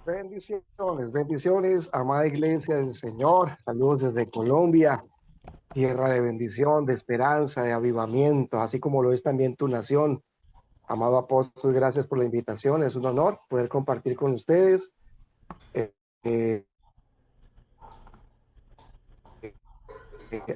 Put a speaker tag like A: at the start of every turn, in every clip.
A: Bendiciones, bendiciones, amada iglesia del Señor. Saludos desde Colombia, tierra de bendición, de esperanza, de avivamiento, así como lo es también tu nación. Amado apóstol, gracias por la invitación. Es un honor poder compartir con ustedes. eh, eh,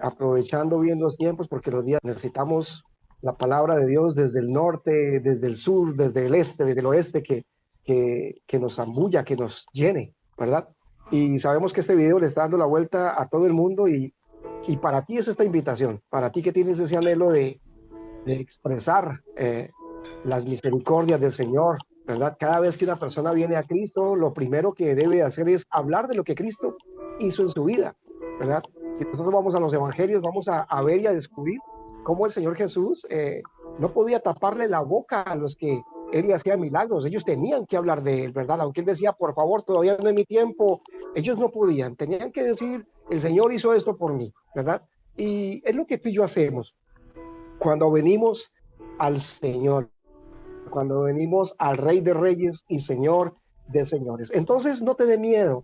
A: Aprovechando bien los tiempos, porque los días necesitamos la palabra de Dios desde el norte, desde el sur, desde el este, desde el oeste, que nos zambulla, que nos llene, ¿verdad? Y sabemos que este video le está dando la vuelta a todo el mundo y para ti es esta invitación, para ti que tienes ese anhelo de expresar las misericordias del Señor, ¿verdad? Cada vez que una persona viene a Cristo, lo primero que debe hacer es hablar de lo que Cristo hizo en su vida, ¿verdad? Si nosotros vamos a los evangelios, vamos a ver y a descubrir cómo el Señor Jesús no podía taparle la boca a los que él le hacía milagros. Ellos tenían que hablar de él, ¿verdad? Aunque él decía, por favor, todavía no es mi tiempo, ellos no podían, tenían que decir, el Señor hizo esto por mí, ¿verdad? Y es lo que tú y yo hacemos cuando venimos al Señor, cuando venimos al Rey de Reyes y Señor de Señores. Entonces no te dé miedo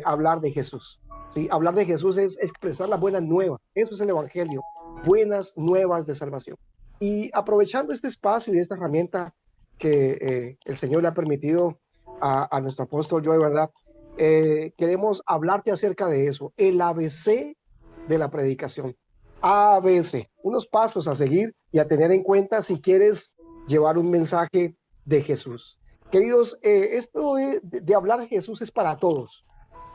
A: hablar de Jesús. ¿Sí? Hablar de Jesús es expresar la buena nueva. Eso es el Evangelio. Buenas nuevas de salvación. Y aprovechando este espacio y esta herramienta que el Señor le ha permitido a nuestro apóstol Joe, ¿verdad? Queremos hablarte acerca de eso, el ABC de la predicación. ABC, unos pasos a seguir y a tener en cuenta si quieres llevar un mensaje de Jesús. Queridos, esto de hablar de Jesús es para todos.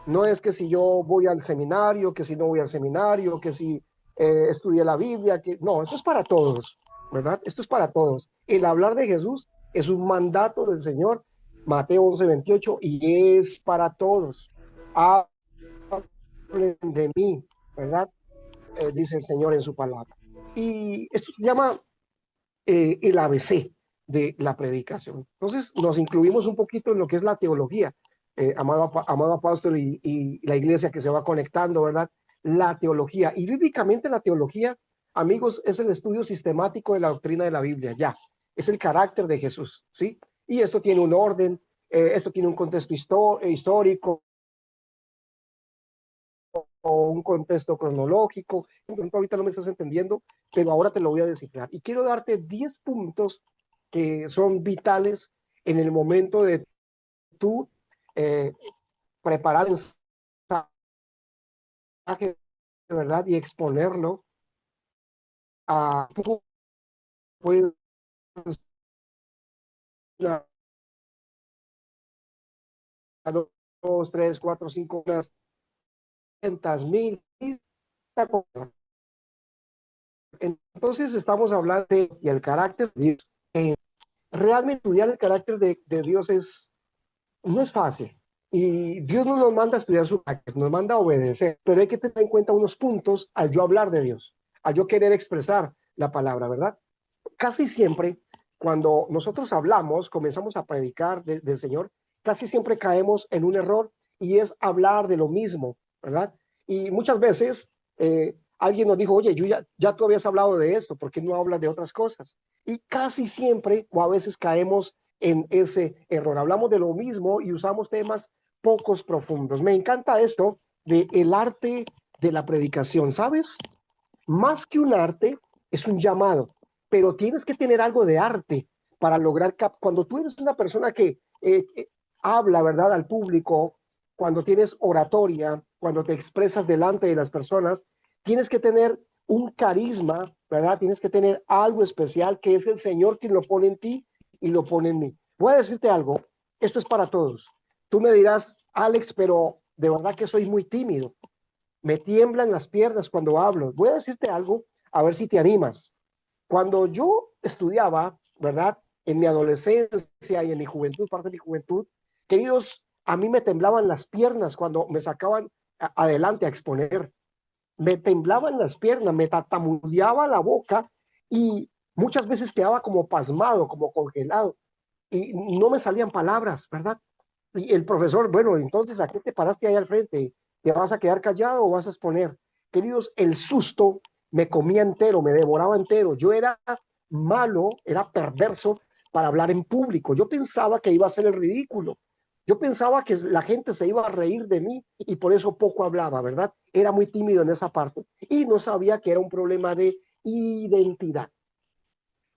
A: No es que si yo voy al seminario, que si no voy al seminario, que si estudié la Biblia, que no, esto es para todos, ¿verdad? Esto es para todos. El hablar de Jesús es un mandato del Señor, Mateo 11:28, y es para todos. Hablen de mí, ¿verdad? Dice el Señor en su palabra. Y esto se llama el ABC de la predicación. Entonces nos incluimos un poquito en lo que es la teología, amado apóstol y la iglesia que se va conectando, ¿verdad? La teología. Y bíblicamente la teología, amigos, es el estudio sistemático de la doctrina de la Biblia, ya. Es el carácter de Jesús, ¿sí? Y esto tiene un orden, esto tiene un contexto histórico, o un contexto cronológico. Ahorita no me estás entendiendo, pero ahora te lo voy a descifrar. Y quiero darte 10 puntos que son vitales en el momento de tú eh, preparar el mensaje, ¿verdad? Y exponerlo a puede dos, tres, cuatro, cinco, unas 500,000. Entonces estamos hablando de y el carácter de Dios. Realmente estudiar el carácter de Dios no es fácil. Y Dios no nos manda a estudiar su carácter, nos manda a obedecer, pero hay que tener en cuenta unos puntos al yo hablar de Dios, al yo querer expresar la palabra, ¿verdad? Casi siempre, cuando nosotros hablamos, comenzamos a predicar del Señor, casi siempre caemos en un error y es hablar de lo mismo, ¿verdad? Y muchas veces alguien nos dijo, oye, ya tú habías hablado de esto, ¿por qué no hablas de otras cosas? Y casi siempre o a veces caemos en ese error. Hablamos de lo mismo y usamos temas pocos profundos. Me encanta esto de el arte de la predicación, ¿sabes? Más que un arte, es un llamado, pero tienes que tener algo de arte para lograr cuando tú eres una persona que habla, ¿verdad?, al público, cuando tienes oratoria, cuando te expresas delante de las personas, tienes que tener un carisma, ¿verdad? Tienes que tener algo especial que es el Señor quien lo pone en ti y lo pone en mí. Voy a decirte algo, esto es para todos. Tú me dirás, Alex, pero de verdad que soy muy tímido, me tiemblan las piernas cuando hablo. Voy a decirte algo, a ver si te animas. Cuando yo estudiaba, ¿verdad? En mi adolescencia y en mi juventud, parte de mi juventud, queridos, a mí me temblaban las piernas cuando me sacaban adelante a exponer. Me temblaban las piernas, me tatamudeaba la boca y muchas veces quedaba como pasmado, como congelado y no me salían palabras, ¿verdad? Y el profesor, bueno, entonces, ¿a qué te paraste ahí al frente? ¿Te vas a quedar callado o vas a exponer? Queridos, el susto me comía entero, me devoraba entero. Yo era malo, era perverso para hablar en público. Yo pensaba que iba a ser el ridículo. Yo pensaba que la gente se iba a reír de mí y por eso poco hablaba, ¿verdad? Era muy tímido en esa parte y no sabía que era un problema de identidad.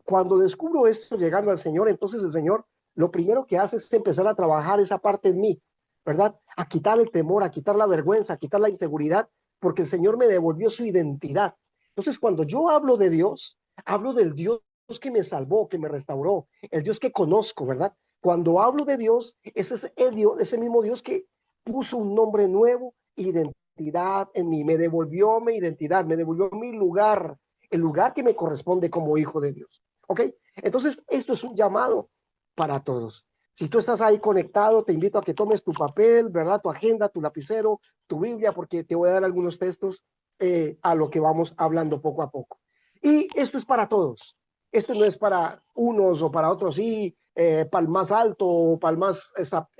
A: Cuando descubro esto llegando al Señor, entonces el Señor lo primero que hace es empezar a trabajar esa parte en mí, ¿verdad? A quitar el temor, a quitar la vergüenza, a quitar la inseguridad, porque el Señor me devolvió su identidad. Entonces, cuando yo hablo de Dios, hablo del Dios que me salvó, que me restauró, el Dios que conozco, ¿verdad? Cuando hablo de Dios, ese es el Dios, ese mismo Dios que puso un nombre nuevo, identidad en mí, me devolvió mi identidad, me devolvió mi lugar, el lugar que me corresponde como hijo de Dios. ¿Ok? Entonces, esto es un llamado para todos. Si tú estás ahí conectado, te invito a que tomes tu papel, ¿verdad? Tu agenda, tu lapicero, tu Biblia, porque te voy a dar algunos textos a lo que vamos hablando poco a poco. Y esto es para todos. Esto no es para unos o para otros, sí, para el más alto o para el más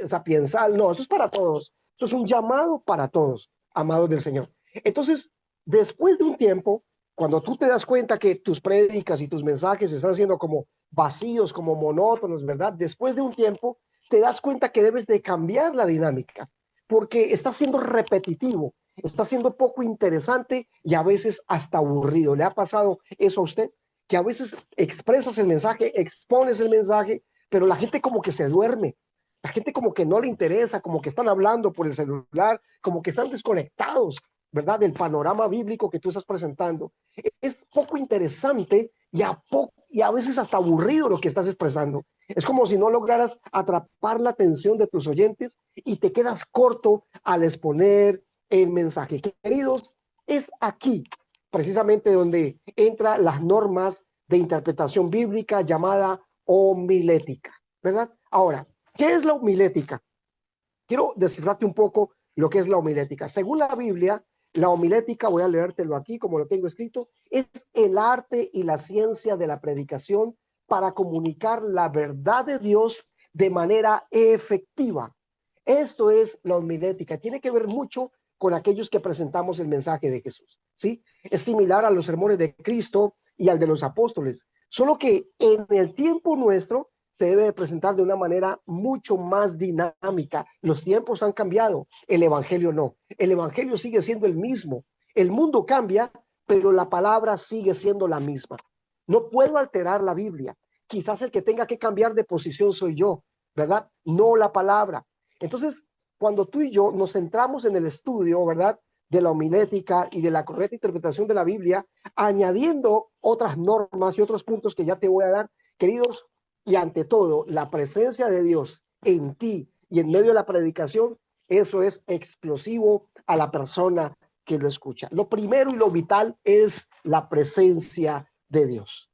A: sapiensal. No, esto es para todos. Esto es un llamado para todos, amados del Señor. Entonces, después de un tiempo, cuando tú te das cuenta que tus prédicas y tus mensajes están siendo como vacíos, como monótonos, ¿verdad? Después de un tiempo, te das cuenta que debes de cambiar la dinámica, porque está siendo repetitivo, está siendo poco interesante y a veces hasta aburrido. ¿Le ha pasado eso a usted? Que a veces expresas el mensaje, expones el mensaje, pero la gente como que se duerme. La gente como que no le interesa, como que están hablando por el celular, como que están desconectados, ¿verdad? Del panorama bíblico que tú estás presentando. Es poco interesante y a veces hasta aburrido lo que estás expresando. Es como si no lograras atrapar la atención de tus oyentes y te quedas corto al exponer el mensaje. Queridos, es aquí precisamente donde entran las normas de interpretación bíblica llamada homilética, ¿verdad? Ahora, ¿qué es la homilética? Quiero descifrarte un poco lo que es la homilética. Según la Biblia, la homilética, voy a leértelo aquí como lo tengo escrito, es el arte y la ciencia de la predicación para comunicar la verdad de Dios de manera efectiva. Esto es la homilética. Tiene que ver mucho con aquellos que presentamos el mensaje de Jesús, ¿sí? Es similar a los sermones de Cristo y al de los apóstoles, solo que en el tiempo nuestro se debe presentar de una manera mucho más dinámica. Los tiempos han cambiado, el evangelio no. El evangelio sigue siendo el mismo. El mundo cambia, pero la palabra sigue siendo la misma. No puedo alterar la Biblia. Quizás el que tenga que cambiar de posición soy yo, ¿verdad? No la palabra. Entonces, cuando tú y yo nos centramos en el estudio, ¿verdad? De la homilética y de la correcta interpretación de la Biblia, añadiendo otras normas y otros puntos que ya te voy a dar, queridos, y ante todo, la presencia de Dios en ti y en medio de la predicación, eso es explosivo a la persona que lo escucha. Lo primero y lo vital es la presencia de Dios.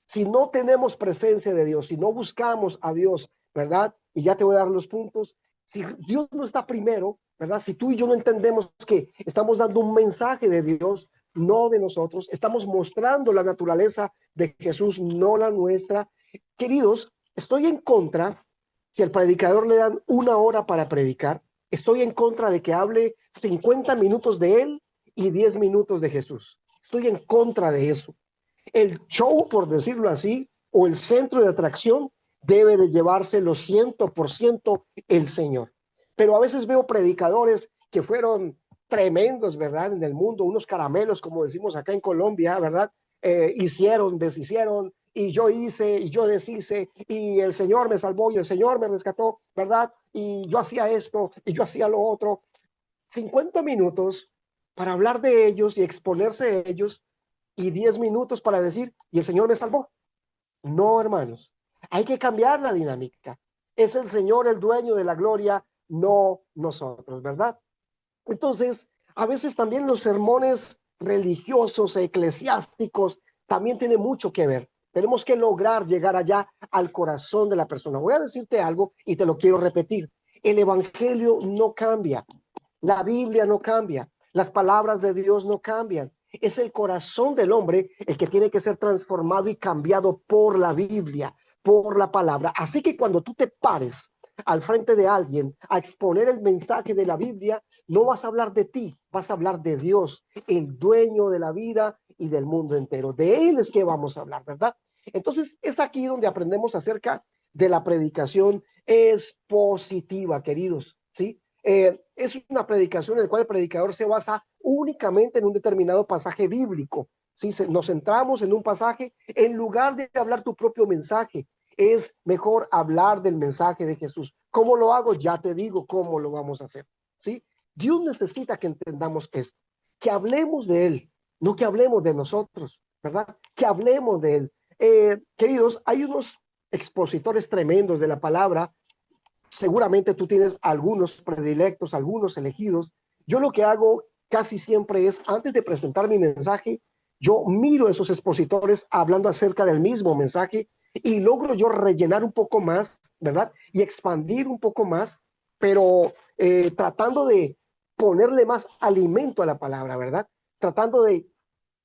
A: Si no tenemos presencia de Dios, si no buscamos a Dios, ¿verdad? Y ya te voy a dar los puntos. Si Dios no está primero, ¿verdad? Si tú y yo no entendemos que estamos dando un mensaje de Dios, no de nosotros, estamos mostrando la naturaleza de Jesús, no la nuestra. Queridos, estoy en contra, si al predicador le dan una hora para predicar, estoy en contra de que hable 50 minutos de él y 10 minutos de Jesús. Estoy en contra de eso. El show, por decirlo así, o el centro de atracción debe de llevárselo 100% el Señor. Pero a veces veo predicadores que fueron tremendos, ¿verdad? En el mundo, unos caramelos, como decimos acá en Colombia, ¿verdad? Hicieron, deshicieron, y yo hice, y yo deshice, y el Señor me salvó, y el Señor me rescató, ¿verdad? Y yo hacía esto, y yo hacía lo otro. 50 minutos para hablar de ellos y exponerse a ellos, y 10 minutos para decir, y el Señor me salvó. No, hermanos, hay que cambiar la dinámica. Es el Señor el dueño de la gloria, no nosotros, ¿verdad? Entonces, a veces también los sermones religiosos, eclesiásticos, también tienen mucho que ver. Tenemos que lograr llegar allá al corazón de la persona. Voy a decirte algo y te lo quiero repetir. El evangelio no cambia. La Biblia no cambia. Las palabras de Dios no cambian. Es el corazón del hombre el que tiene que ser transformado y cambiado por la Biblia, por la palabra. Así que cuando tú te pares al frente de alguien a exponer el mensaje de la Biblia, no vas a hablar de ti, vas a hablar de Dios, el dueño de la vida y del mundo entero. De Él es que vamos a hablar, ¿verdad? Entonces es aquí donde aprendemos acerca de la predicación es positiva, queridos, ¿sí? Es una predicación en la cual el predicador se basa únicamente en un determinado pasaje bíblico, ¿sí? Nos centramos en un pasaje en lugar de hablar tu propio mensaje. Es mejor hablar del mensaje de Jesús. ¿Cómo lo hago? Ya te digo cómo lo vamos a hacer, ¿sí? Dios necesita que entendamos esto, que hablemos de Él, no que hablemos de nosotros, ¿verdad? Que hablemos de Él. Queridos, hay unos expositores tremendos de la palabra. Seguramente tú tienes algunos predilectos, algunos elegidos. Yo lo que hago casi siempre es, antes de presentar mi mensaje, yo miro a esos expositores hablando acerca del mismo mensaje y logro yo rellenar un poco más, ¿verdad? Y expandir un poco más, pero tratando de ponerle más alimento a la palabra, ¿verdad? Tratando de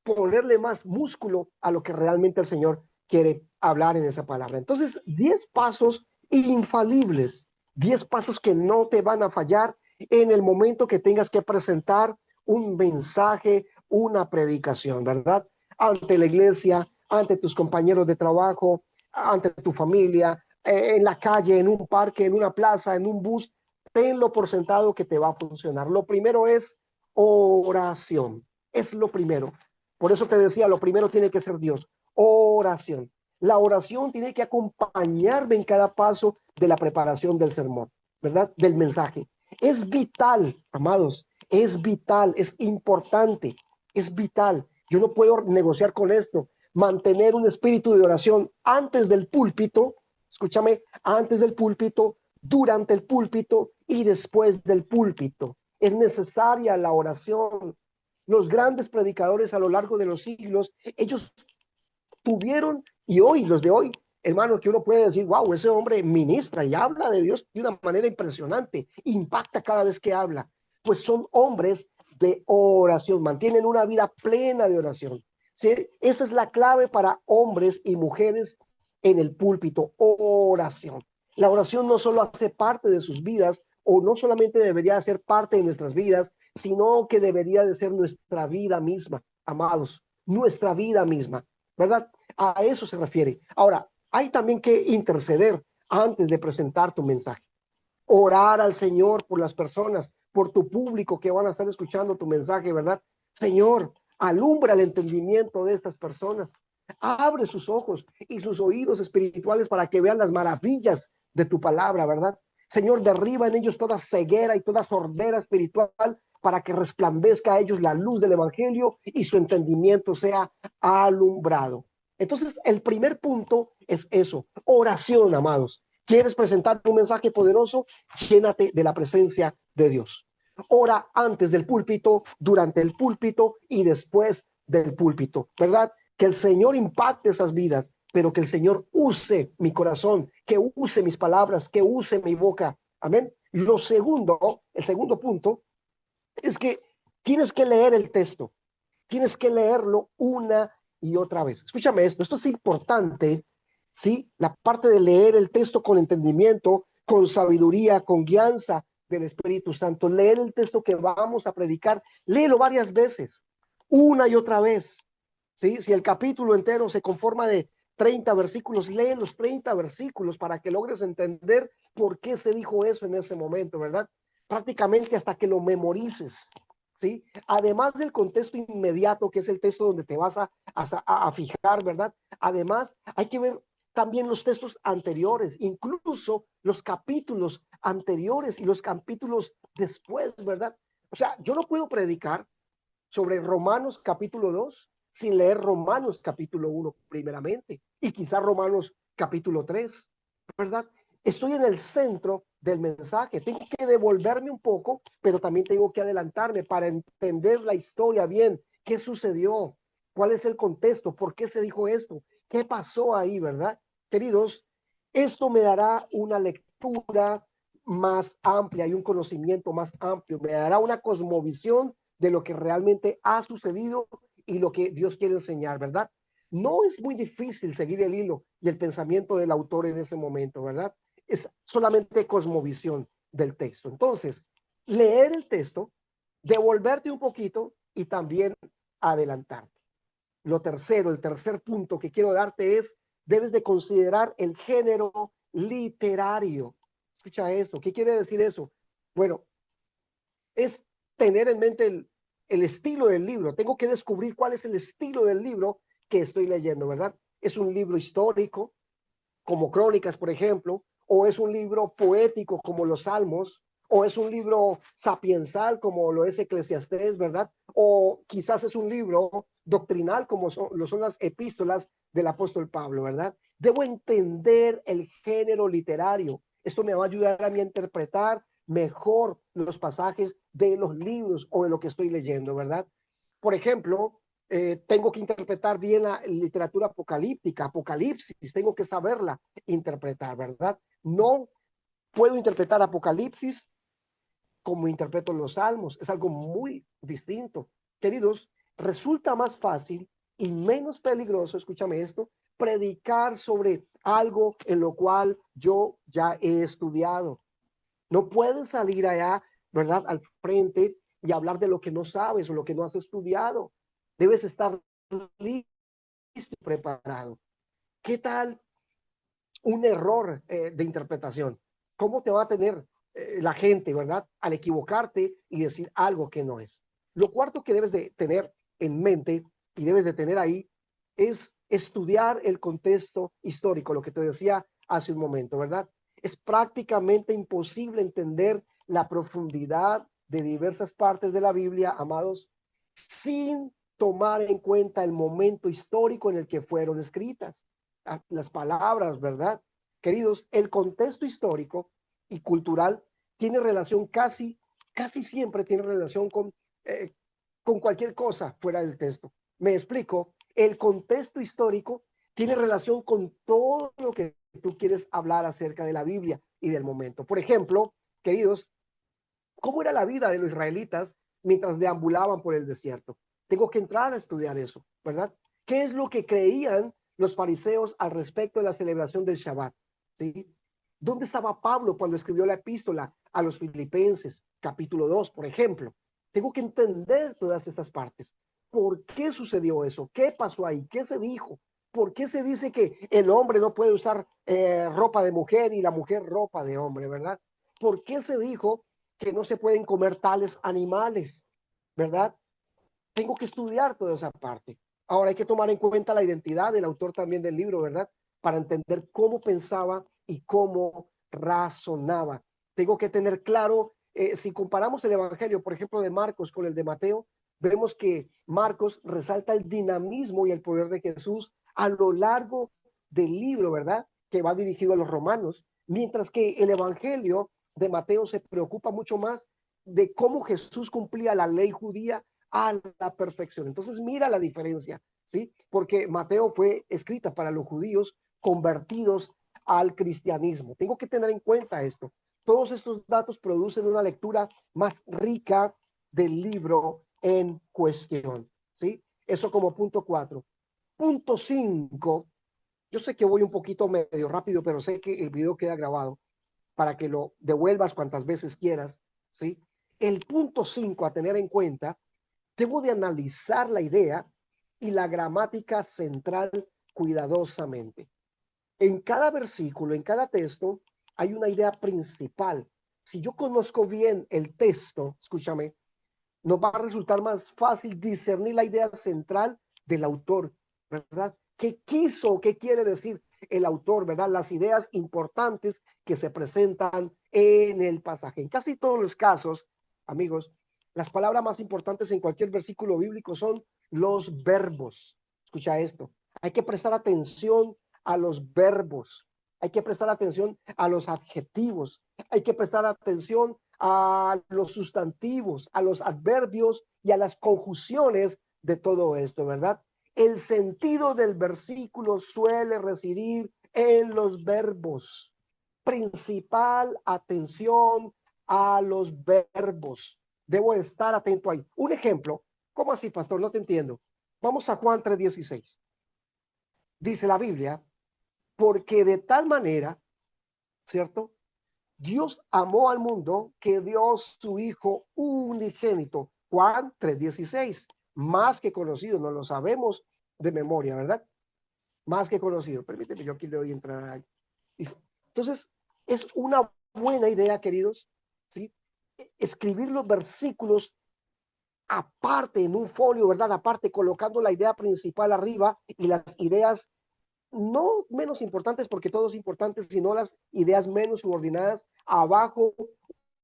A: ponerle más músculo a lo que realmente el Señor quiere hablar en esa palabra. Entonces, 10 pasos infalibles, 10 pasos que no te van a fallar en el momento que tengas que presentar un mensaje, una predicación, ¿verdad? Ante la iglesia, ante tus compañeros de trabajo, ante tu familia, en la calle, en un parque, en una plaza, en un bus, tenlo por sentado que te va a funcionar. Lo primero es oración, es lo primero. Por eso te decía, lo primero tiene que ser Dios. Oración. La oración tiene que acompañarme en cada paso de la preparación del sermón, ¿verdad? Del mensaje. Es vital, amados, es vital, es importante, es vital. Yo no puedo negociar con esto. Mantener un espíritu de oración antes del púlpito, escúchame, antes del púlpito, durante el púlpito y después del púlpito. Es necesaria la oración. Los grandes predicadores a lo largo de los siglos, ellos tuvieron, y hoy, los de hoy, hermano, que uno puede decir, wow, ese hombre ministra y habla de Dios de una manera impresionante, impacta cada vez que habla, pues son hombres de oración, mantienen una vida plena de oración. ¿Sí? Esa es la clave para hombres y mujeres en el púlpito, oración. La oración no solo hace parte de sus vidas, o no solamente debería ser parte de nuestras vidas, sino que debería de ser nuestra vida misma, amados, nuestra vida misma, ¿verdad? A eso se refiere. Ahora, hay también que interceder antes de presentar tu mensaje. Orar al Señor por las personas, por tu público que van a estar escuchando tu mensaje, ¿verdad? Señor, alumbra el entendimiento de estas personas. Abre sus ojos y sus oídos espirituales para que vean las maravillas de tu palabra, ¿verdad? Señor, derriba en ellos toda ceguera y toda sordera espiritual para que resplandezca a ellos la luz del evangelio y su entendimiento sea alumbrado. Entonces, el primer punto es eso, oración, amados. ¿Quieres presentar un mensaje poderoso? Llénate de la presencia de Dios. Ora antes del púlpito, durante el púlpito y después del púlpito, ¿verdad? Que el Señor impacte esas vidas, pero que el Señor use mi corazón, que use mis palabras, que use mi boca. Amén. Lo segundo, el segundo punto, es que tienes que leer el texto. Tienes que leerlo una y otra vez. Escúchame esto es importante, ¿sí? La parte de leer el texto con entendimiento, con sabiduría, con guianza del Espíritu Santo. Leer el texto que vamos a predicar, léelo varias veces, una y otra vez, ¿sí? Si el capítulo entero se conforma de 30 versículos, lee los 30 versículos para que logres entender por qué se dijo eso en ese momento, ¿verdad? Prácticamente hasta que lo memorices, ¿sí? Además del contexto inmediato, que es el texto donde te vas a fijar, ¿verdad? Además, hay que ver también los textos anteriores, incluso los capítulos anteriores y los capítulos después, ¿verdad? O sea, yo no puedo predicar sobre Romanos capítulo 2 sin leer Romanos capítulo 1 primeramente y quizá Romanos capítulo 3, ¿verdad? Estoy en el centro del mensaje, tengo que devolverme un poco, pero también tengo que adelantarme para entender la historia bien, qué sucedió, cuál es el contexto, por qué se dijo esto, qué pasó ahí, ¿verdad? Queridos, esto me dará una lectura más amplia y un conocimiento más amplio, me dará una cosmovisión de lo que realmente ha sucedido y lo que Dios quiere enseñar, ¿verdad? No es muy difícil seguir el hilo y el pensamiento del autor en ese momento, ¿verdad? Es solamente cosmovisión del texto. Entonces, leer el texto, devolverte un poquito y también adelantarte. Lo tercero, el tercer punto que quiero darte es, debes de considerar el género literario. Escucha esto. ¿Qué quiere decir eso? Bueno, es tener en mente el estilo del libro. Tengo que descubrir cuál es el estilo del libro que estoy leyendo, ¿verdad? ¿Es un libro histórico, como Crónicas, por ejemplo, o es un libro poético como los Salmos, o es un libro sapiensal como lo es Eclesiastés, ¿verdad? O quizás es un libro doctrinal como lo son las epístolas del apóstol Pablo, ¿verdad? Debo entender el género literario. Esto me va a ayudar a mí a interpretar mejor los pasajes de los libros o de lo que estoy leyendo, ¿verdad? Por ejemplo, tengo que interpretar bien la literatura apocalíptica, Apocalipsis, tengo que saberla interpretar, ¿verdad? No puedo interpretar Apocalipsis como interpreto los salmos, es algo muy distinto. Queridos, resulta más fácil y menos peligroso, escúchame esto, predicar sobre algo en lo cual yo ya he estudiado. No puedes salir allá, ¿verdad?, al frente y hablar de lo que no sabes o lo que no has estudiado. Debes estar listo y preparado. ¿Qué tal un error de interpretación? ¿Cómo te va a tener la gente, ¿verdad?, al equivocarte y decir algo que no es? Lo cuarto que debes de tener en mente y debes de tener ahí es estudiar el contexto histórico, lo que te decía hace un momento, ¿verdad? Es prácticamente imposible entender la profundidad de diversas partes de la Biblia, amados, sin tomar en cuenta el momento histórico en el que fueron escritas las palabras, ¿verdad? Queridos, el contexto histórico y cultural tiene relación casi siempre tiene relación con cualquier cosa fuera del texto. Me explico, el contexto histórico tiene relación con todo lo que tú quieres hablar acerca de la Biblia y del momento. Por ejemplo, queridos, ¿cómo era la vida de los israelitas mientras deambulaban por el desierto? Tengo que entrar a estudiar eso, ¿verdad? ¿Qué es lo que creían los fariseos al respecto de la celebración del Shabbat? ¿Sí? ¿Dónde estaba Pablo cuando escribió la epístola a los Filipenses, capítulo 2, por ejemplo? Tengo que entender todas estas partes. ¿Por qué sucedió eso? ¿Qué pasó ahí? ¿Qué se dijo? ¿Por qué se dice que el hombre no puede usar ropa de mujer y la mujer ropa de hombre, verdad? ¿Por qué se dijo que no se pueden comer tales animales, ¿verdad? Tengo que estudiar toda esa parte. Ahora hay que tomar en cuenta la identidad del autor también del libro, ¿verdad? Para entender cómo pensaba y cómo razonaba. Tengo que tener claro, si comparamos el Evangelio, por ejemplo, de Marcos con el de Mateo, vemos que Marcos resalta el dinamismo y el poder de Jesús a lo largo del libro, ¿verdad? Que va dirigido a los romanos, mientras que el Evangelio de Mateo se preocupa mucho más de cómo Jesús cumplía la ley judía a la perfección. Entonces, mira la diferencia, ¿sí? Porque Mateo fue escrita para los judíos convertidos al cristianismo. Tengo que tener en cuenta esto. Todos estos datos producen una lectura más rica del libro en cuestión, ¿sí? Eso como punto 4. Punto 5. Yo sé que voy un poquito medio rápido, pero sé que el video queda grabado para que lo devuelvas cuantas veces quieras, ¿sí? El punto 5 a tener en cuenta, debo de analizar la idea y la gramática central cuidadosamente. En cada versículo, en cada texto, hay una idea principal. Si yo conozco bien el texto, escúchame, nos va a resultar más fácil discernir la idea central del autor, ¿verdad? ¿Qué quiso, qué quiere decir el autor, ¿verdad? Las ideas importantes que se presentan en el pasaje. En casi todos los casos, amigos, las palabras más importantes en cualquier versículo bíblico son los verbos. Escucha esto. Hay que prestar atención a los verbos. Hay que prestar atención a los adjetivos. Hay que prestar atención a los sustantivos, a los adverbios y a las conjunciones de todo esto, ¿verdad? El sentido del versículo suele residir en los verbos. Principal atención a los verbos. Debo estar atento ahí. Un ejemplo, ¿cómo así, pastor? No te entiendo. Vamos a Juan 3:16. Dice la Biblia, porque de tal manera, ¿cierto? Dios amó al mundo que dio su Hijo unigénito. Juan 3:16, más que conocido, no lo sabemos de memoria, ¿verdad? Más que conocido. Permíteme, yo aquí le doy entrada. Dice, Entonces, es una buena idea, queridos, ¿sí? Escribir los versículos aparte en un folio, ¿verdad? Aparte, colocando la idea principal arriba y las ideas no menos importantes, porque todo es importante, sino las ideas menos subordinadas abajo,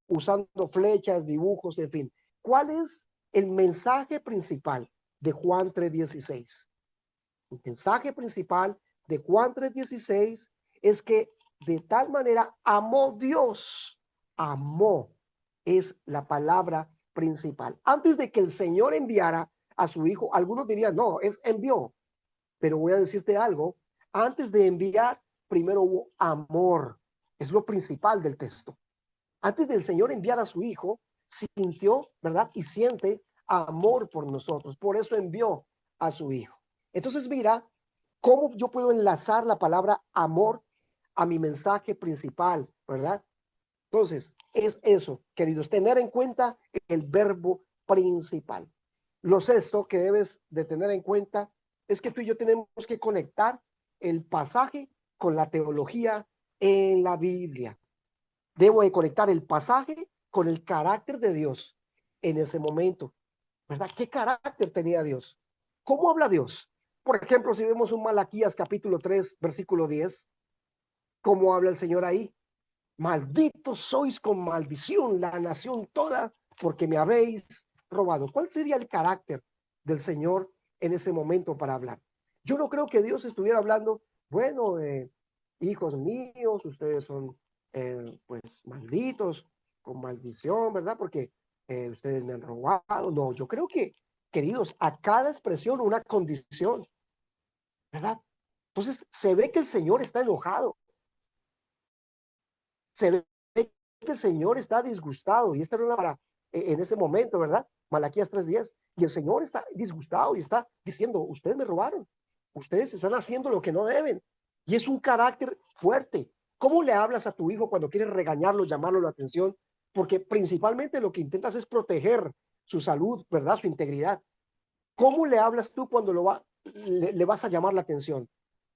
A: usando flechas, dibujos, en fin. ¿Cuál es el mensaje principal de Juan 3:16? El mensaje principal de Juan 3:16 es que de tal manera amó Dios, amó es la palabra principal. Antes de que el Señor enviara a su Hijo, algunos dirían, no, es envió, pero voy a decirte algo, antes de enviar, primero hubo amor, es lo principal del texto. Antes del Señor enviar a su Hijo, sintió, ¿verdad? Y siente amor por nosotros, por eso envió a su Hijo. Entonces mira, ¿cómo yo puedo enlazar la palabra amor a mi mensaje principal, ¿verdad? Entonces, es eso, queridos, tener en cuenta el verbo principal. Lo sexto que debes de tener en cuenta es que tú y yo tenemos que conectar el pasaje con la teología en la Biblia. Debo de conectar el pasaje con el carácter de Dios en ese momento, ¿verdad? ¿Qué carácter tenía Dios? ¿Cómo habla Dios? Por ejemplo, si vemos un Malaquías capítulo 3, versículo 10, ¿cómo habla el Señor ahí? Malditos sois con maldición la nación toda, porque me habéis robado. ¿Cuál sería el carácter del Señor en ese momento para hablar? Yo no creo que Dios estuviera hablando, bueno, hijos míos, ustedes son pues malditos, con maldición, ¿verdad? Porque ustedes me han robado. No, yo creo que, queridos, a cada expresión una condición, ¿verdad? Entonces se ve que el Señor está enojado, se ve que el Señor está disgustado, y esta era una para en ese momento, ¿verdad? Malaquías 3:10, y el Señor está disgustado y está diciendo, ustedes me robaron, ustedes están haciendo lo que no deben, y es un carácter fuerte. ¿Cómo le hablas a tu hijo cuando quieres regañarlo, llamarlo la atención? Porque principalmente lo que intentas es proteger su salud, ¿verdad? Su integridad. ¿Cómo le hablas tú cuando le vas a llamar la atención?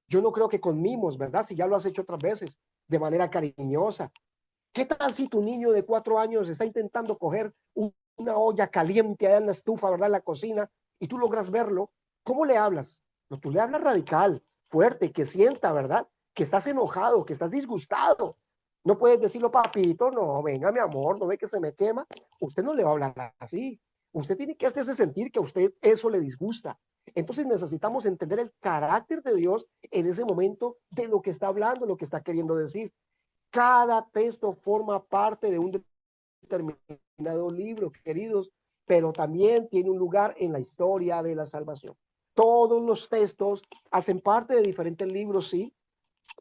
A: Yo no creo que con mimos, ¿verdad? Si ya lo has hecho otras veces, de manera cariñosa. ¿Qué tal si tu niño de 4 años está intentando coger una olla caliente allá en la estufa, ¿verdad? En la cocina, y tú logras verlo? ¿Cómo le hablas? No, tú le hablas radical, fuerte, que sienta, ¿verdad? Que estás enojado, que estás disgustado. No puedes decirlo, papito, no, venga, mi amor, no ve que se me quema. Usted no le va a hablar así. Usted tiene que hacerse sentir que a usted eso le disgusta. Entonces necesitamos entender el carácter de Dios en ese momento de lo que está hablando, lo que está queriendo decir. Cada texto forma parte de un determinado libro, queridos, pero también tiene un lugar en la historia de la salvación. Todos los textos hacen parte de diferentes libros, sí,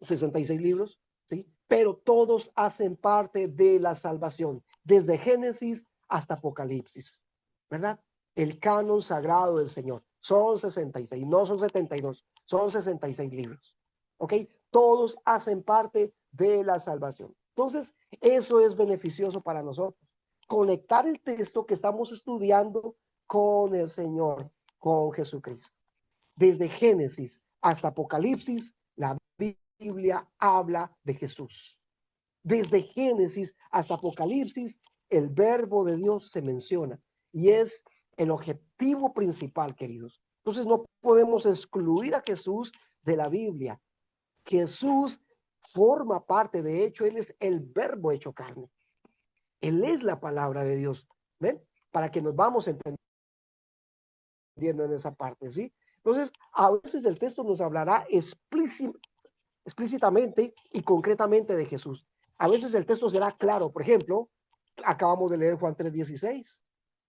A: 66 libros, sí, pero todos hacen parte de la salvación, desde Génesis hasta Apocalipsis, ¿verdad? El canon sagrado del Señor. Son 66, no son 72, son 66 libros. ¿Ok? Todos hacen parte de la salvación. Entonces, eso es beneficioso para nosotros. Conectar el texto que estamos estudiando con el Señor, con Jesucristo. Desde Génesis hasta Apocalipsis, la Biblia habla de Jesús. Desde Génesis hasta Apocalipsis, el verbo de Dios se menciona y es el objetivo principal, queridos. Entonces no podemos excluir a Jesús de la Biblia. Jesús forma parte, de hecho, Él es el verbo hecho carne. Él es la palabra de Dios. ¿Ven? Para que nos vamos entendiendo en esa parte, ¿sí? Entonces, a veces el texto nos hablará explícitamente y concretamente de Jesús. A veces el texto será claro. Por ejemplo, acabamos de leer Juan 3:16.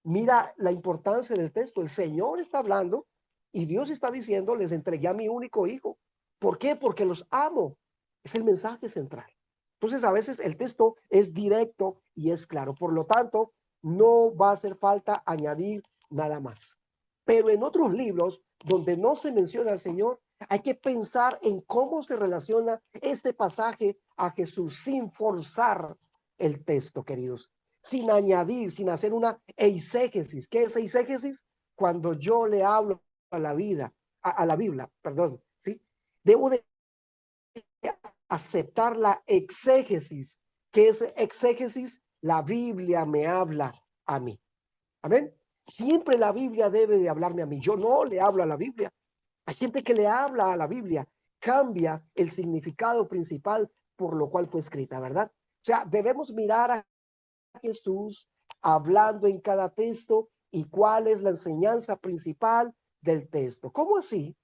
A: Mira la importancia del texto. El Señor está hablando y Dios está diciendo, les entregué a mi único hijo. ¿Por qué? Porque los amo. Es el mensaje central. Entonces, a veces el texto es directo y es claro. Por lo tanto, no va a hacer falta añadir nada más. Pero en otros libros donde no se menciona al Señor, hay que pensar en cómo se relaciona este pasaje a Jesús sin forzar el texto, queridos, sin añadir, sin hacer una eisegesis. ¿Qué es eisegesis? Cuando yo le hablo a la vida, a la Biblia, perdón, ¿sí? Debo de aceptar la exégesis. ¿Qué es exégesis? La Biblia me habla a mí. Amén. Siempre la Biblia debe de hablarme a mí. Yo no le hablo a la Biblia. Hay gente que le habla a la Biblia, cambia el significado principal por lo cual fue escrita, ¿verdad? O sea, debemos mirar a Jesús hablando en cada texto y cuál es la enseñanza principal del texto. ¿Cómo así?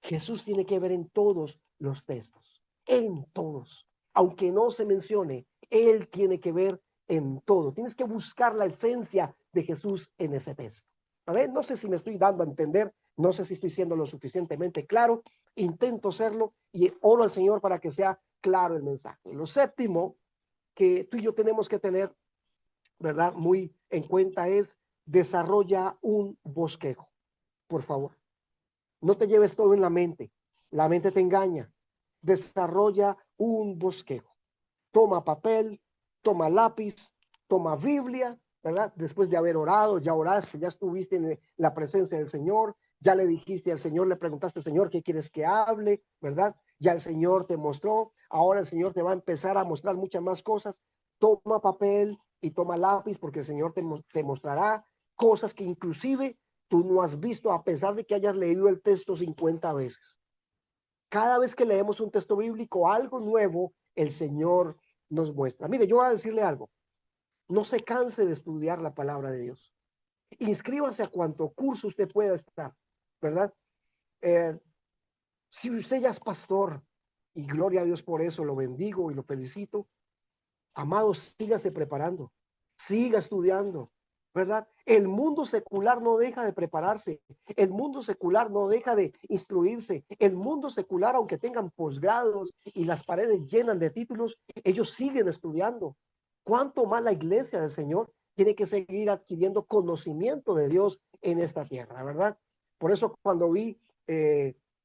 A: Jesús tiene que ver en todos los textos, en todos. Aunque no se mencione, Él tiene que ver en todo. Tienes que buscar la esencia de Jesús en ese texto. A ver, no sé si me estoy dando a entender, no sé si estoy siendo lo suficientemente claro, intento serlo y oro al Señor para que sea claro el mensaje. Lo séptimo que tú y yo tenemos que tener, ¿verdad? Muy en cuenta es desarrolla un bosquejo, por favor. No te lleves todo en la mente te engaña. Desarrolla un bosquejo. Toma papel, toma lápiz, toma Biblia, ¿verdad? Después de haber orado, ya oraste, ya estuviste en la presencia del Señor, ya le dijiste al Señor, le preguntaste al Señor qué quieres que hable, ¿verdad? Ya el Señor te mostró, ahora el Señor te va a empezar a mostrar muchas más cosas. Toma papel y toma lápiz porque el Señor te mostrará cosas que inclusive tú no has visto a pesar de que hayas leído el texto 50 veces. Cada vez que leemos un texto bíblico, algo nuevo el Señor nos muestra. Mire, yo voy a decirle algo. No se canse de estudiar la palabra de Dios. Inscríbase a cuanto curso usted pueda estar, ¿verdad? Eh, si usted ya es pastor, y gloria a Dios por eso, lo bendigo y lo felicito, amados, sígase preparando, siga estudiando, ¿verdad? El mundo secular no deja de prepararse, el mundo secular no deja de instruirse, el mundo secular, aunque tengan posgrados y las paredes llenas de títulos, ellos siguen estudiando. ¿Cuánto más la iglesia del Señor tiene que seguir adquiriendo conocimiento de Dios en esta tierra, ¿verdad? Por eso cuando vi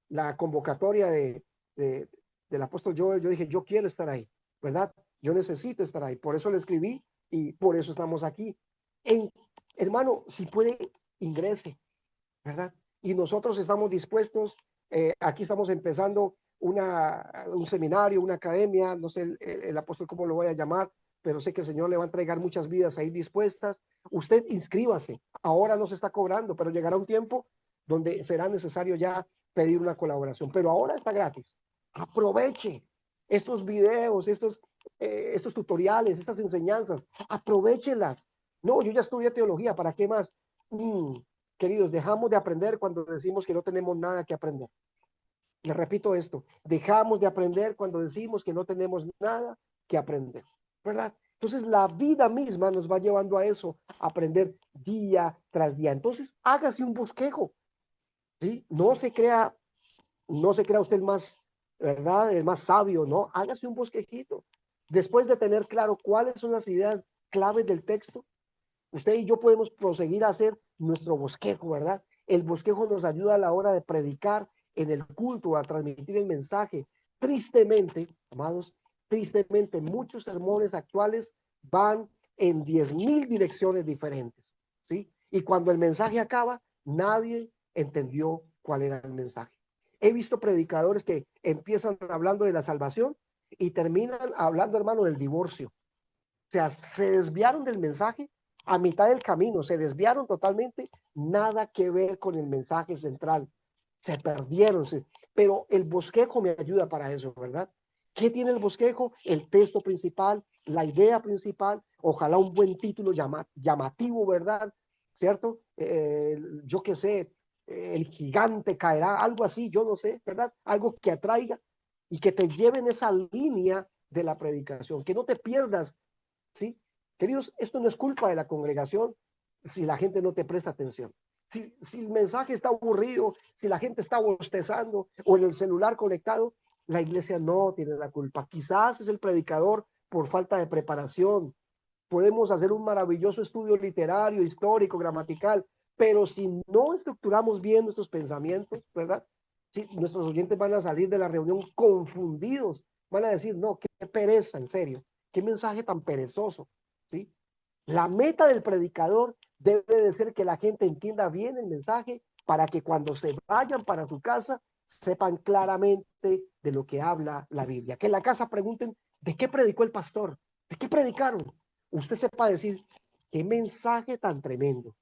A: la convocatoria de, del apóstol Joel, yo dije, yo quiero estar ahí, ¿verdad? Yo necesito estar ahí. Por eso le escribí y por eso estamos aquí. En, hermano, si puede, ingrese, ¿verdad? Y nosotros estamos dispuestos, aquí estamos empezando un seminario, una academia, no sé el apóstol cómo lo voy a llamar, pero sé que el Señor le va a entregar muchas vidas ahí dispuestas. Usted inscríbase, ahora no se está cobrando, pero llegará un tiempo donde será necesario ya pedir una colaboración, pero ahora está gratis. Aproveche estos videos, estos tutoriales, estas enseñanzas, aprovechelas. No, yo ya estudié teología, ¿para qué más? Queridos, dejamos de aprender cuando decimos que no tenemos nada que aprender. Les repito esto, dejamos de aprender cuando decimos que no tenemos nada que aprender, ¿verdad? Entonces la vida misma nos va llevando a eso, a aprender día tras día. Entonces hágase un bosquejo, ¿sí? No se crea usted el más, ¿verdad? El más sabio, ¿no? Hágase un bosquejito. Después de tener claro cuáles son las ideas claves del texto, usted y yo podemos proseguir a hacer nuestro bosquejo, ¿verdad? El bosquejo nos ayuda a la hora de predicar en el culto, a transmitir el mensaje. Tristemente, amados, tristemente, muchos sermones actuales van en 10,000 direcciones diferentes, ¿sí? Y cuando el mensaje acaba, nadie entendió cuál era el mensaje. He visto predicadores que empiezan hablando de la salvación y terminan hablando, hermano, del divorcio. O sea, se desviaron del mensaje a mitad del camino, se desviaron totalmente, nada que ver con el mensaje central. Se perdieron, pero el bosquejo me ayuda para eso, ¿verdad? ¿Qué tiene el bosquejo? El texto principal, la idea principal, ojalá un buen título llamativo, ¿verdad? ¿Cierto? Yo qué sé, el gigante caerá, algo así, yo no sé, ¿verdad? Algo que atraiga y que te lleve en esa línea de la predicación, que no te pierdas. ¿Sí? Queridos, esto no es culpa de la congregación si la gente no te presta atención. Si el mensaje está aburrido, si la gente está bostezando o en el celular conectado, la iglesia no tiene la culpa. Quizás es el predicador por falta de preparación. Podemos hacer un maravilloso estudio literario, histórico, gramatical, pero si no estructuramos bien nuestros pensamientos, ¿verdad? Si nuestros oyentes van a salir de la reunión confundidos, van a decir, no, qué pereza, en serio, qué mensaje tan perezoso, ¿sí? La meta del predicador debe de ser que la gente entienda bien el mensaje para que cuando se vayan para su casa sepan claramente de lo que habla la Biblia. Que en la casa pregunten, ¿de qué predicó el pastor? ¿De qué predicaron? Usted sepa decir, qué mensaje tan tremendo.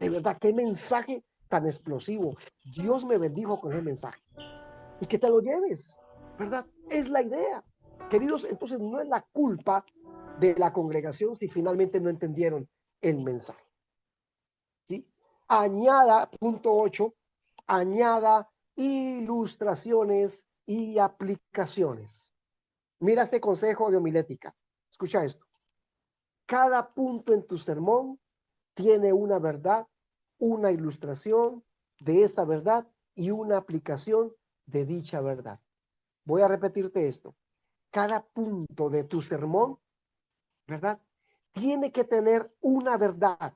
A: De verdad, qué mensaje tan explosivo. Dios me bendijo con ese mensaje. Y que te lo lleves, ¿verdad? Es la idea. Queridos, entonces no es la culpa de la congregación si finalmente no entendieron el mensaje. ¿Sí? Añada, punto 8, añada ilustraciones y aplicaciones. Mira este consejo de homilética. Escucha esto. Cada punto en tu sermón tiene una verdad, una ilustración de esta verdad y una aplicación de dicha verdad. Voy a repetirte esto. Cada punto de tu sermón, ¿verdad? Tiene que tener una verdad.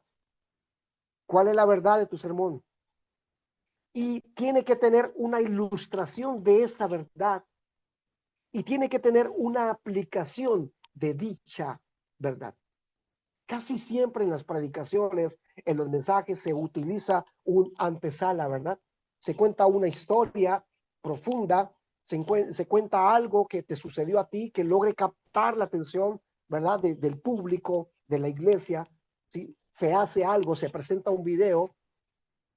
A: ¿Cuál es la verdad de tu sermón? Y tiene que tener una ilustración de esa verdad. Y tiene que tener una aplicación de dicha verdad. Casi siempre en las predicaciones, en los mensajes, se utiliza un antesala, ¿verdad? Se cuenta una historia profunda, se cuenta algo que te sucedió a ti, que logre captar la atención, ¿verdad? Del público, de la iglesia, ¿sí? Se hace algo, se presenta un video,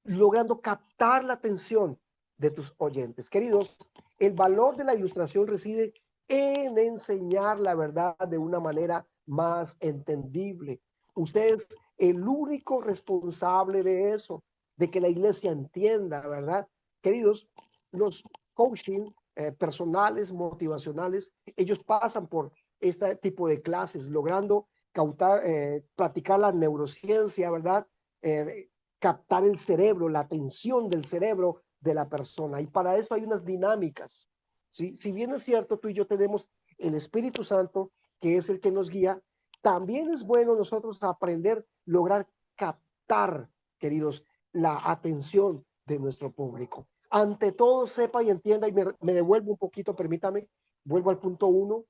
A: logrando captar la atención de tus oyentes. Queridos, el valor de la ilustración reside en enseñar la verdad de una manera más entendible. Usted es el único responsable de eso, de que la iglesia entienda, ¿verdad? Queridos, los coaching personales, motivacionales, ellos pasan por este tipo de clases, logrando practicar la neurociencia, ¿verdad? Eh, Captar el cerebro, la atención del cerebro de la persona. Y para eso hay unas dinámicas. ¿Sí? Si bien es cierto, tú y yo tenemos el Espíritu Santo, que es el que nos guía, también es bueno nosotros aprender, lograr captar, queridos, la atención de nuestro público. Ante todo, sepa y entienda, y me devuelvo un poquito, permítame, vuelvo al punto 1,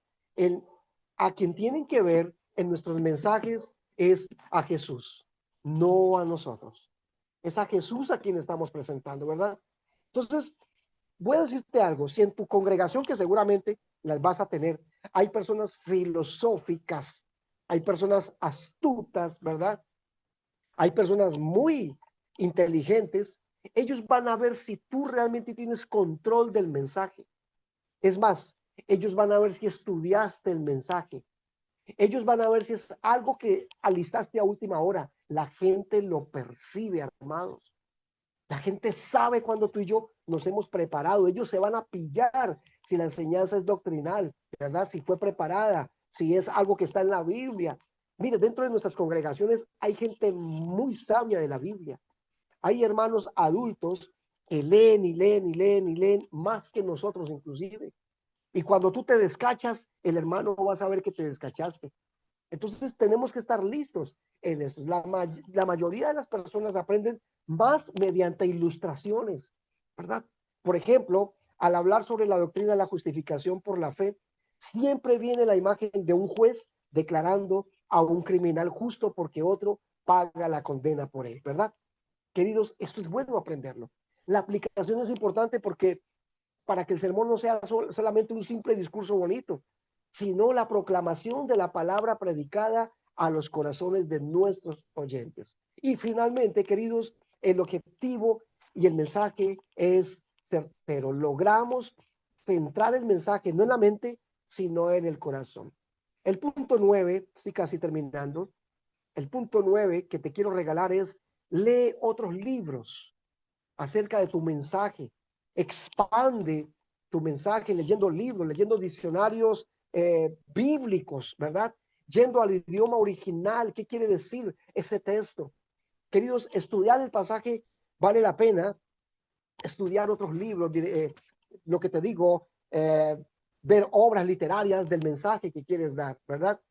A: a quien tienen que ver en nuestros mensajes es a Jesús, no a nosotros. Es a Jesús a quien estamos presentando, ¿verdad? Entonces, voy a decirte algo, si en tu congregación, que seguramente las vas a tener, hay personas filosóficas, hay personas astutas, ¿verdad? Hay personas muy inteligentes, ellos van a ver si tú realmente tienes control del mensaje. Es más, ellos van a ver si estudiaste el mensaje. Ellos van a ver si es algo que alistaste a última hora. La gente lo percibe, amados. La gente sabe cuando tú y yo nos hemos preparado. Ellos se van a pillar si la enseñanza es doctrinal, ¿verdad? Si fue preparada, si es algo que está en la Biblia. Mire, dentro de nuestras congregaciones hay gente muy sabia de la Biblia. Hay hermanos adultos que leen y leen y leen y leen más que nosotros inclusive. Y cuando tú te descachas, el hermano va a saber que te descachaste. Entonces tenemos que estar listos en esto. La mayoría de las personas aprenden más mediante ilustraciones, ¿verdad? Por ejemplo, al hablar sobre la doctrina de la justificación por la fe, siempre viene la imagen de un juez declarando a un criminal justo porque otro paga la condena por él, ¿verdad? Queridos, esto es bueno aprenderlo. La aplicación es importante porque para que el sermón no sea solamente un simple discurso bonito, sino la proclamación de la palabra predicada a los corazones de nuestros oyentes. Y finalmente, queridos, el objetivo y el mensaje es certero. Logramos centrar el mensaje no en la mente, sino en el corazón. El punto 9, estoy casi terminando, el punto 9 que te quiero regalar es lee otros libros acerca de tu mensaje. Expande tu mensaje leyendo libros, leyendo diccionarios bíblicos, ¿verdad? Yendo al idioma original, ¿qué quiere decir ese texto? Queridos, estudiar el pasaje vale la pena, estudiar otros libros, lo que te digo, ver obras literarias del mensaje que quieres dar, ¿verdad?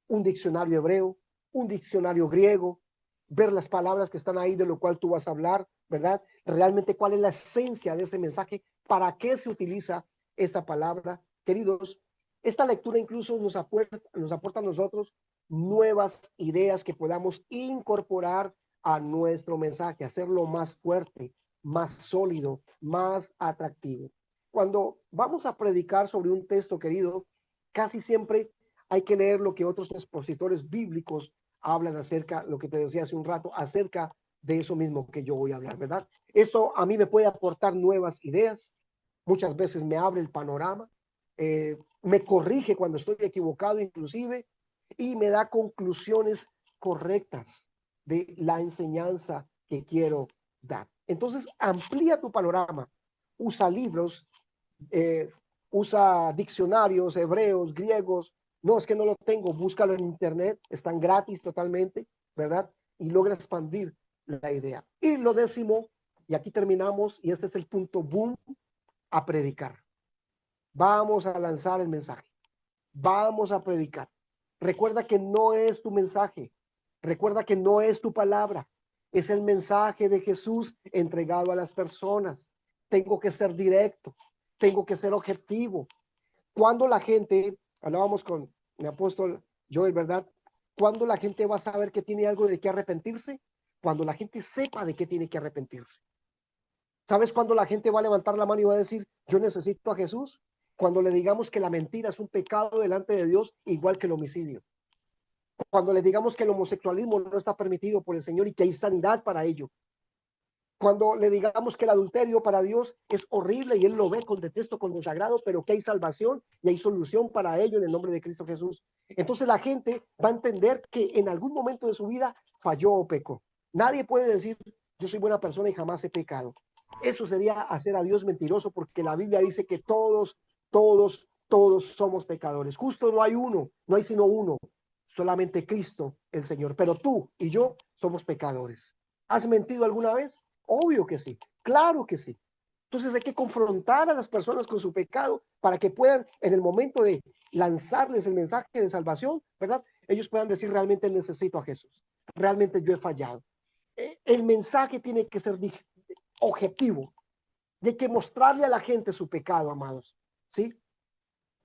A: Un diccionario hebreo, un diccionario griego, ver las palabras que están ahí de lo cual tú vas a hablar, ¿verdad? Realmente cuál es la esencia de ese mensaje, para qué se utiliza esta palabra. Queridos, esta lectura incluso nos aporta a nosotros nuevas ideas que podamos incorporar a nuestro mensaje, hacerlo más fuerte, más sólido, más atractivo. cuando vamos a predicar sobre un texto, querido, casi siempre hay que leer lo que otros expositores bíblicos hablan acerca, lo que te decía hace un rato, acerca de eso mismo que yo voy a hablar, ¿verdad? Esto a mí me puede aportar nuevas ideas, muchas veces me abre el panorama, me corrige cuando estoy equivocado inclusive, y me da conclusiones correctas de la enseñanza que quiero dar. Entonces, amplía tu panorama, usa libros, eh, usa diccionarios hebreos, griegos. No, es que no lo tengo, búscalo en internet, están gratis totalmente, ¿verdad? Y logra expandir la idea. Y lo décimo, y aquí terminamos, y este es el punto boom, a predicar. Vamos a lanzar el mensaje. Vamos a predicar. Recuerda que no es tu mensaje. Recuerda que no es tu palabra. Es el mensaje de Jesús entregado a las personas. Tengo que ser directo. Tengo que ser objetivo. Cuando la gente, hablábamos con mi apóstol Joel, ¿verdad? Cuando la gente va a saber que tiene algo de qué arrepentirse, cuando la gente sepa de qué tiene que arrepentirse. ¿Sabes cuándo la gente va a levantar la mano y va a decir, yo necesito a Jesús? Cuando le digamos que la mentira es un pecado delante de Dios, igual que el homicidio. Cuando le digamos que el homosexualismo no está permitido por el Señor y que hay sanidad para ello. Cuando le digamos que el adulterio para Dios es horrible y Él lo ve con detesto, con desagrado, pero que hay salvación y hay solución para ello en el nombre de Cristo Jesús. Entonces la gente va a entender que en algún momento de su vida falló o pecó. Nadie puede decir, yo soy buena persona y jamás he pecado. Eso sería hacer a Dios mentiroso, porque la Biblia dice que todos somos pecadores. Justo no hay uno, no hay sino uno, solamente Cristo el Señor. Pero tú y yo somos pecadores. ¿Has mentido alguna vez? Obvio que sí, claro que sí. Entonces hay que confrontar a las personas con su pecado para que puedan, en el momento de lanzarles el mensaje de salvación, ¿verdad? Ellos puedan decir, realmente necesito a Jesús, realmente yo he fallado. El mensaje tiene que ser objetivo, de que mostrarle a la gente su pecado, amados, ¿sí?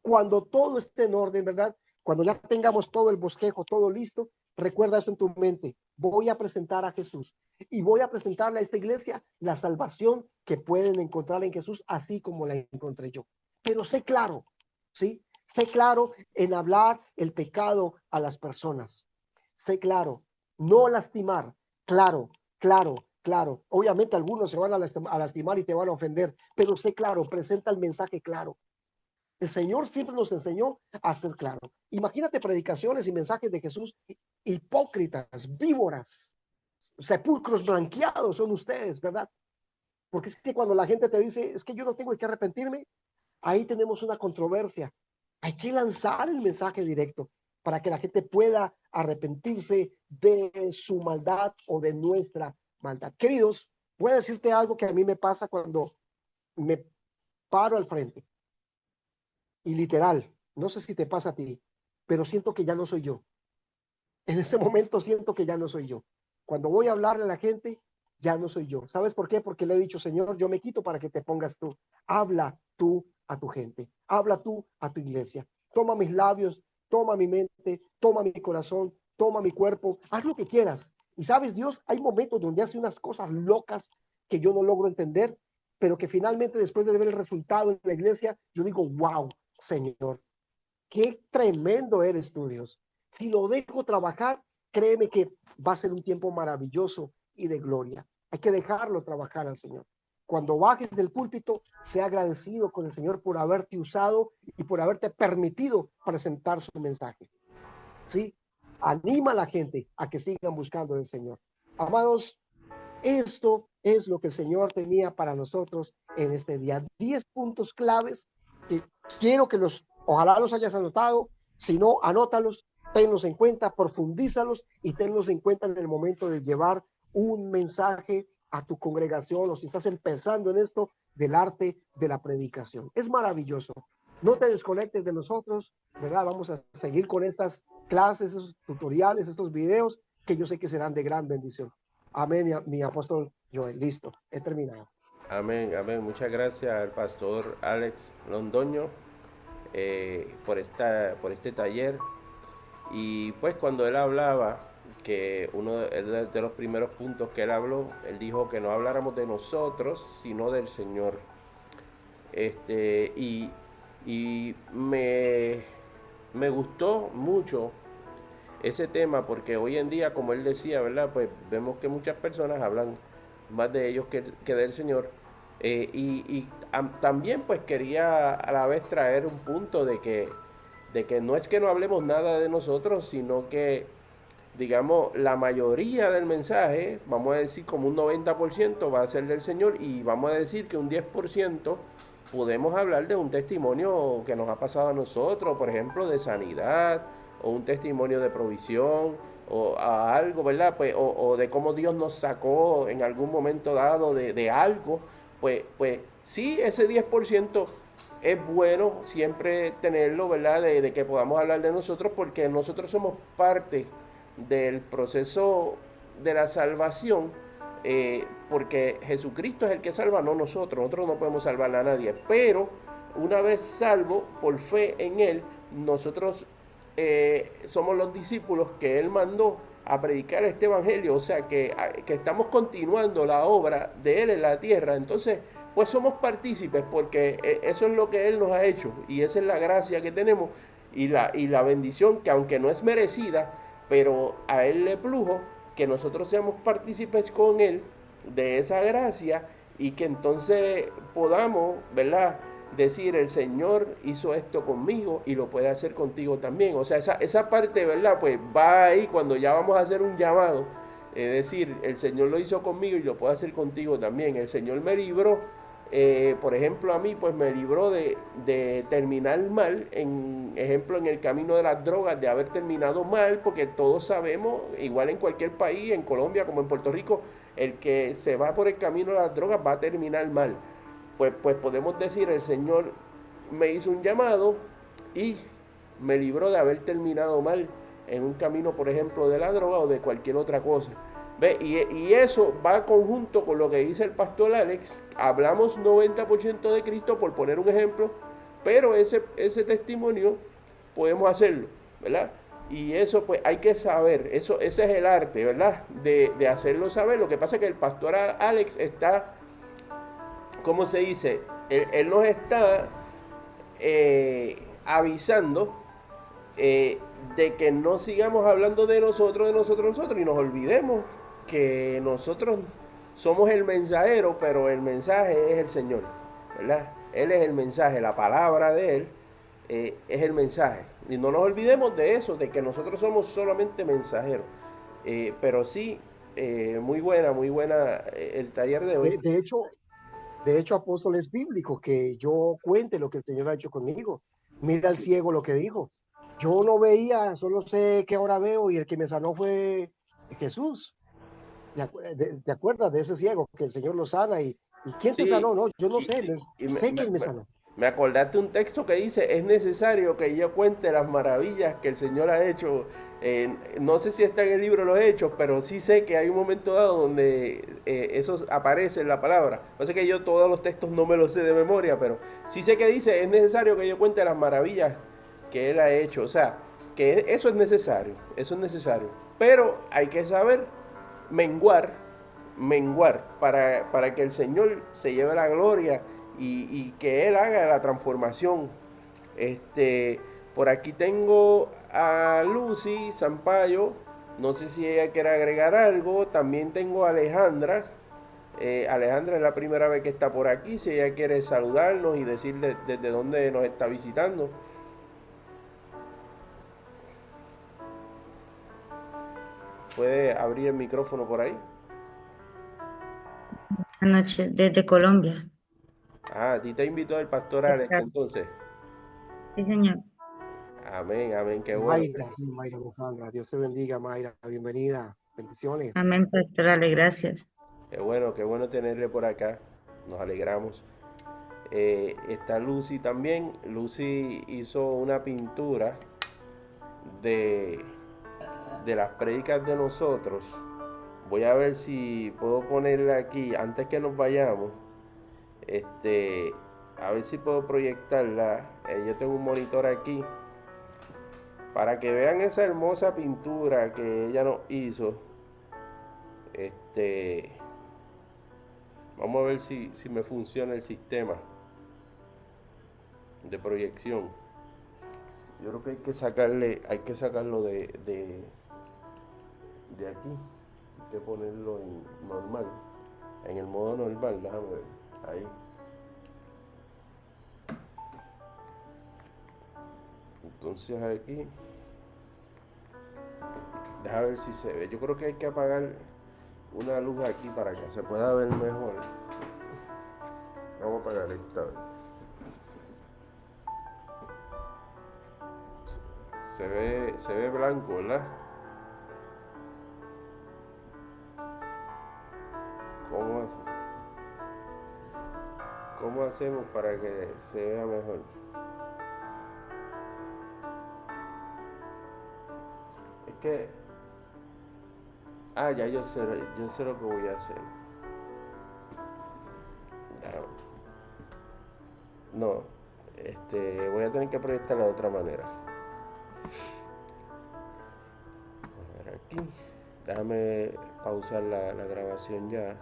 A: Cuando todo esté en orden, ¿verdad? Cuando ya tengamos todo el bosquejo, todo listo, recuerda esto en tu mente. Voy a presentar a Jesús y voy a presentarle a esta iglesia la salvación que pueden encontrar en Jesús, así como la encontré yo. Pero sé claro, ¿sí? Sé claro en hablar el pecado a las personas. Sé claro, no lastimar. Claro, claro, claro. Obviamente algunos se van a lastimar y te van a ofender, pero sé claro, presenta el mensaje claro. El Señor siempre nos enseñó a ser claro. Imagínate predicaciones y mensajes de Jesús hipócritas, víboras, sepulcros blanqueados son ustedes, ¿verdad? Porque es que cuando la gente te dice, es que yo no tengo que arrepentirme, ahí tenemos una controversia. Hay que lanzar el mensaje directo para que la gente pueda arrepentirse de su maldad o de nuestra maldad. Queridos, voy a decirte algo que a mí me pasa cuando me paro al frente. Y literal, no sé si te pasa a ti, pero siento que ya no soy yo. En ese momento siento que ya no soy yo. Cuando voy a hablarle a la gente, ya no soy yo. ¿Sabes por qué? Porque le he dicho, Señor, yo me quito para que te pongas tú. Habla tú a tu gente. Habla tú a tu iglesia. Toma mis labios, toma mi mente, toma mi corazón, toma mi cuerpo. Haz lo que quieras. Y sabes, Dios, hay momentos donde hace unas cosas locas que yo no logro entender, pero que finalmente después de ver el resultado en la iglesia, yo digo, wow, Señor, qué tremendo eres tú, Dios. Si lo dejo trabajar, créeme que va a ser un tiempo maravilloso y de gloria. Hay que dejarlo trabajar al Señor. Cuando bajes del púlpito, sea agradecido con el Señor por haberte usado y por haberte permitido presentar su mensaje. ¿Sí? Anima a la gente a que sigan buscando al Señor. Amados, esto es lo que el Señor tenía para nosotros en este día. 10 puntos claves que quiero que ojalá los hayas anotado. Si no, anótalos, tenlos en cuenta, profundízalos y tenlos en cuenta en el momento de llevar un mensaje a tu congregación o si estás empezando en esto del arte de la predicación. Es maravilloso. No te desconectes de nosotros, ¿verdad? Vamos a seguir con estas clases, esos tutoriales, estos videos que yo sé que serán de gran bendición. Amén, mi apóstol Joel. Listo, he terminado.
B: Amén, amén. Muchas gracias al pastor Alex Londoño por este taller. Y pues cuando él hablaba, que uno de los primeros puntos que él habló, él dijo que no habláramos de nosotros, sino del Señor. Este, y me gustó mucho ese tema porque hoy en día, como él decía, ¿verdad? Pues vemos que muchas personas hablan más de ellos que del Señor. También pues quería a la vez traer un punto de que no es que no hablemos nada de nosotros, sino que, digamos, la mayoría del mensaje, vamos a decir como un 90% va a ser del Señor y vamos a decir que un 10% podemos hablar de un testimonio que nos ha pasado a nosotros, por ejemplo, de sanidad o un testimonio de provisión o a algo, ¿verdad? Pues, o de cómo Dios nos sacó en algún momento dado de algo, pues sí, ese 10% es bueno siempre tenerlo, ¿verdad? De que podamos hablar de nosotros porque nosotros somos parte del proceso de la salvación, porque Jesucristo es el que salva, no nosotros. Nosotros no podemos salvar a nadie, pero una vez salvo por fe en Él, nosotros somos los discípulos que Él mandó a predicar este evangelio, o sea que estamos continuando la obra de Él en la tierra. Entonces, pues somos partícipes porque eso es lo que Él nos ha hecho y esa es la gracia que tenemos y la bendición que aunque no es merecida, pero a Él le plujo que nosotros seamos partícipes con Él de esa gracia y que entonces podamos, ¿verdad? Decir, el Señor hizo esto conmigo y lo puede hacer contigo también. O sea, esa parte, ¿verdad? Pues va ahí cuando ya vamos a hacer un llamado. Es decir, el Señor lo hizo conmigo y lo puede hacer contigo también. El Señor me libró, por ejemplo, a mí, pues me libró de terminar mal, en ejemplo, en el camino de las drogas, de haber terminado mal, porque todos sabemos, igual en cualquier país, en Colombia como en Puerto Rico, el que se va por el camino de las drogas va a terminar mal. Pues podemos decir, el Señor me hizo un llamado y me libró de haber terminado mal en un camino, por ejemplo, de la droga o de cualquier otra cosa. ¿Ve? Y eso va conjunto con lo que dice el pastor Alex. Hablamos 90% de Cristo, por poner un ejemplo, pero ese testimonio podemos hacerlo, ¿verdad? Y eso pues hay que saber, ese es el arte, ¿verdad? De hacerlo saber. Lo que pasa es que el pastor Alex está, ¿cómo se dice? Él nos está avisando de que no sigamos hablando de nosotros, y nos olvidemos que nosotros somos el mensajero, pero el mensaje es el Señor, ¿verdad? Él es el mensaje, la palabra de Él es el mensaje. Y no nos olvidemos de eso, de que nosotros somos solamente mensajeros. Pero sí, muy buena el taller de hoy.
A: De, de hecho, de hecho, apóstol, es bíblico que yo cuente lo que el Señor ha hecho conmigo. Mira al
B: Sí,
A: ciego lo que dijo. Yo no veía, solo sé que ahora veo y el que me sanó fue Jesús. ¿Te acuerdas de ese ciego que el Señor lo sana? ¿Y quién te
B: sí,
A: sanó? No, yo no
B: y,
A: sé,
B: y
A: sé quién me sanó.
B: me acordaste un texto que dice, es necesario que yo cuente las maravillas que el Señor ha hecho. No sé si está en el libro de los Hechos, pero sí sé que hay un momento dado donde eso aparece en la palabra. No sé que yo todos los textos no me los sé de memoria, pero sí sé que dice, es necesario que yo cuente las maravillas que Él ha hecho. O sea, que eso es necesario, eso es necesario. Pero hay que saber menguar, para que el Señor se lleve la gloria y que Él haga la transformación. Por aquí tengo a Lucy Sampaio, no sé si ella quiere agregar algo. También tengo a Alejandra. Alejandra es la primera vez que está por aquí, si ella quiere saludarnos y decir desde dónde nos está visitando. Puede abrir el micrófono por ahí.
C: Buenas noches, desde Colombia.
B: Ah, a ti te invitó el pastor Alex entonces.
C: Sí, señor.
B: Amén, amén, qué bueno.
A: Mayra, sí, Mayra Alejandra. Dios te bendiga, Mayra. Bienvenida. Bendiciones.
C: Amén, pastorale, gracias.
B: Qué bueno tenerle por acá. Nos alegramos. Está Lucy también. Lucy hizo una pintura de, de las prédicas de nosotros. Voy a ver si puedo ponerla aquí antes que nos vayamos. Este, a ver si puedo proyectarla. Yo tengo un monitor aquí para que vean esa hermosa pintura que ella nos hizo. Este, vamos a ver si me funciona el sistema. de proyección. Yo creo que hay que sacarlo de aquí. Hay que ponerlo en normal. En el modo normal, déjame ver. Ahí. Entonces aquí. Déjame ver si se ve. Yo creo que hay que apagar una luz aquí para que se pueda ver mejor. Vamos a apagar esta vez. Se ve blanco, ¿verdad? ¿Cómo hacemos para que se vea mejor? Es que... Ah, ya yo sé lo que voy a hacer. No, voy a tener que proyectarlo de otra manera. A ver aquí. Déjame pausar la grabación ya.